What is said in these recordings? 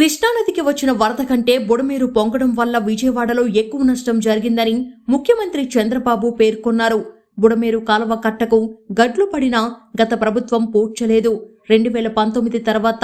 కృష్ణానదికి వచ్చిన వరద కంటే బుడమేరు పొంగడం వల్ల విజయవాడలో ఎక్కువ నష్టం జరిగిందని ముఖ్యమంత్రి చంద్రబాబు పేర్కొన్నారు. బుడమేరు కాలువ కట్టకు గట్లు పడినా గత ప్రభుత్వం పూడ్చలేదు. 2019 తర్వాత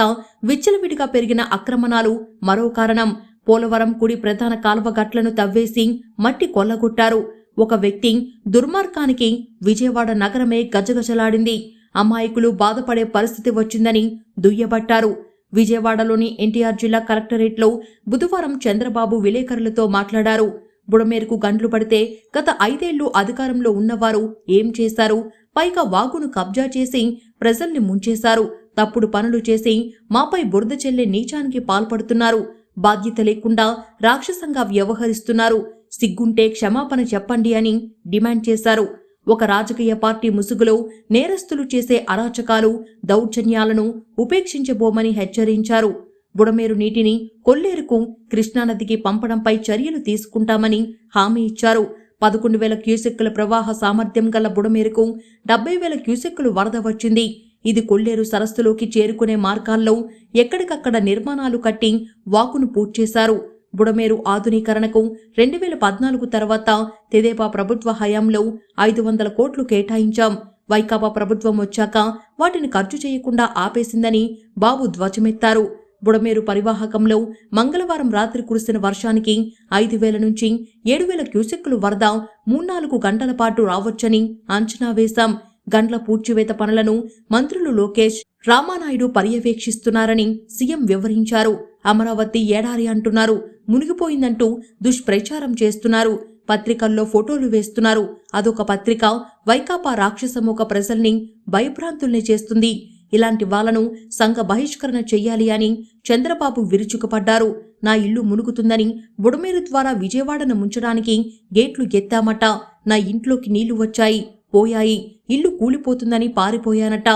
విచ్చలవిడిగా పెరిగిన ఆక్రమణాలు మరో కారణం. పోలవరం కుడి ప్రధాన కాలువ గట్లను తవ్వేసి మట్టి కొల్లగొట్టారు. ఒక వ్యక్తి దుర్మార్గానికి విజయవాడ నగరమే గజగజలాడింది. అమాయకులు బాధపడే పరిస్థితి వచ్చిందని దుయ్యబట్టారు. విజయవాడలోని ఎన్టీఆర్ జిల్లా కలెక్టరేట్లో బుధవారం చంద్రబాబు విలేకరులతో మాట్లాడారు. బుడమేరుకు గండ్లు పడితే గత 5 ఏళ్లు అధికారంలో ఉన్నవారు ఏం చేశారు? పైగా వాగును కబ్జా చేసి ప్రజల్ని ముంచేశారు. తప్పుడు పనులు చేసి మాపై బురద చెల్లే నీచానికి పాల్పడుతున్నారు. బాధ్యత లేకుండా రాక్షసంగా వ్యవహరిస్తున్నారు. సిగ్గుంటే క్షమాపణ చెప్పండి అని డిమాండ్ చేశారు. ఒక రాజకీయ పార్టీ ముసుగులో నేరస్తులు చేసే అరాచకాలు, దౌర్జన్యాలను ఉపేక్షించబోమని హెచ్చరించారు. బుడమేరు నీటిని కొల్లేరుకు, కృష్ణానదికి పంపడంపై చర్యలు తీసుకుంటామని హామీ ఇచ్చారు. 11,000 క్యూసెక్కుల ప్రవాహ సామర్థ్యం గల బుడమేరుకు 70,000 క్యూసెక్కులు వరద వచ్చింది. ఇది కొల్లేరు సరస్సులోకి చేరుకునే మార్గాల్లో ఎక్కడికక్కడ నిర్మాణాలు కట్టి వాకును పూడ్చేశారు. బుడమేరు ఆధునీకరణకు 2014 తర్వాత తెదేపా ప్రభుత్వ హయాంలో 500 కోట్లు కేటాయించాం. వైకాపా ప్రభుత్వం వచ్చాక వాటిని ఖర్చు చేయకుండా ఆపేసిందని బాబు ధ్వజమెత్తారు. బుడమేరు పరివాహకంలో మంగళవారం రాత్రి కురిసిన వర్షానికి 5,000 నుంచి 7,000 క్యూసెక్కులు వరద 3-4 గంటల పాటు రావచ్చని అంచనా వేశాం. గండ్ల పూడ్చివేత పనులను మంత్రులు లోకేష్, రామానాయుడు పర్యవేక్షిస్తున్నారని సీఎం వివరించారు. అమరావతి ఏడారి అంటున్నారు, మునిగిపోయిందంటూ దుష్ప్రచారం చేస్తున్నారు. పత్రికల్లో ఫోటోలు వేస్తున్నారు. అదొక పత్రిక వైకాపా రాక్షసమూక ప్రజల్ని భయభ్రాంతుల్ని చేస్తుంది. ఇలాంటి వాళ్లను సంఘ బహిష్కరణ చెయ్యాలి అని చంద్రబాబు విరుచుకుపడ్డారు. నా ఇల్లు మునుగుతుందని బుడమేరు ద్వారా విజయవాడను ముంచడానికి గేట్లు ఎత్తామట. నా ఇంట్లోకి నీళ్లు వచ్చాయి, పోయాయి, ఇల్లు కూలిపోతుందని పారిపోయానట.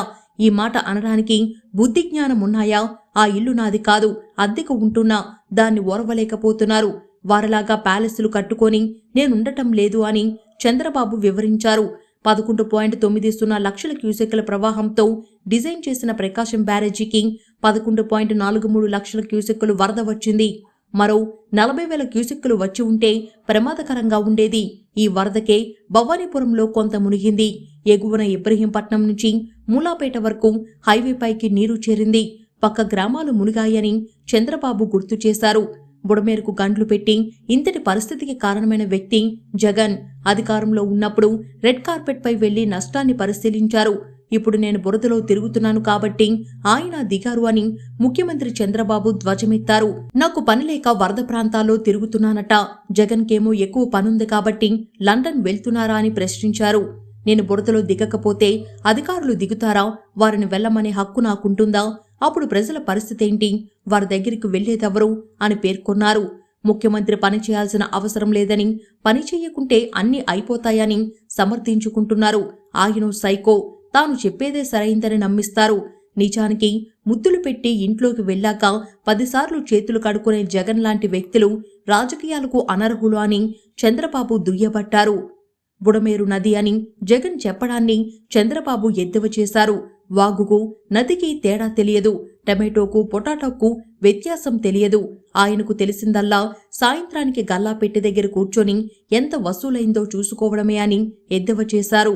ఈ మాట అనడానికి బుద్ధి జ్ఞానం ఉన్నాయా? ఆ ఇల్లు నాది కాదు, అద్దెకు ఉంటున్నా, దాన్ని ఓర్వలేకపోతున్నారు. వారలాగా ప్యాలెస్లు కట్టుకొని నేనుండటం లేదు అని చంద్రబాబు వివరించారు. 11.90 లక్షల క్యూసెక్కుల ప్రవాహంతో డిజైన్ చేసిన ప్రకాశం బ్యారేజీకి 11.43 లక్షల క్యూసెక్కులు వరద వచ్చింది. మరో 40,000 క్యూసెక్కులు వచ్చి ఉంటే ప్రమాదకరంగా ఉండేది. ఈ వరదకే భవానీపురంలో కొంత మునిగింది. ఎగువన ఇబ్రహీంపట్నం నుంచి మూలాపేట వరకు హైవేపైకి నీరు చేరింది. పక్క గ్రామాలు మునిగాయని చంద్రబాబు గుర్తు చేశారు. బుడమేరుకు గండ్లు పెట్టి ఇంతటి పరిస్థితికి కారణమైన వ్యక్తి జగన్. అధికారంలో ఉన్నప్పుడు రెడ్ కార్పెట్పై వెళ్లి నష్టాన్ని పరిశీలించారు. ఇప్పుడు నేను బురదలో తిరుగుతున్నాను కాబట్టి ఆయన దిగారు అని ముఖ్యమంత్రి చంద్రబాబు ధ్వజమెత్తారు. నాకు పనిలేక వరద ప్రాంతాల్లో తిరుగుతున్నానట. జగన్కేమో ఎక్కువ పనుంది కాబట్టి లండన్ వెళ్తున్నారా అని ప్రశ్నించారు. నేను బురదలో దిగకపోతే అధికారులు దిగుతారా? వారిని వెళ్లమనే హక్కు నాకుంటుందా? అప్పుడు ప్రజల పరిస్థితేంటి? వారి దగ్గరికి వెళ్లేదెవరు అని పేర్కొన్నారు. ముఖ్యమంత్రి పని చేయాల్సిన అవసరం లేదని, పని చెయ్యకుంటే అన్నీ అయిపోతాయని సమర్థించుకుంటున్నారు. ఆయన సైకో, తాను చెప్పేదే సరైందని నమ్మిస్తారు. నిజానికి ముద్దులు పెట్టి ఇంట్లోకి వెళ్ళాక 10 సార్లు చేతులు కడుక్కునే జగన్ లాంటి వ్యక్తులు రాజకీయాలకు అనర్హులు అని చంద్రబాబు దుయ్యబట్టారు. బుడమేరు నది అని జగన్ చెప్పడాన్ని చంద్రబాబు ఎద్దేవా చేశారు. వాగుకు నదికి తేడా తెలియదు. టమాటోకు పొటాటోకు వ్యత్యాసం తెలియదు. ఆయనకు తెలిసిందల్లా సాయంత్రానికి గల్లాపెట్టి దగ్గర కూర్చొని ఎంత వసూలైందో చూసుకోవడమే అని ఎద్దేవా చేశారు.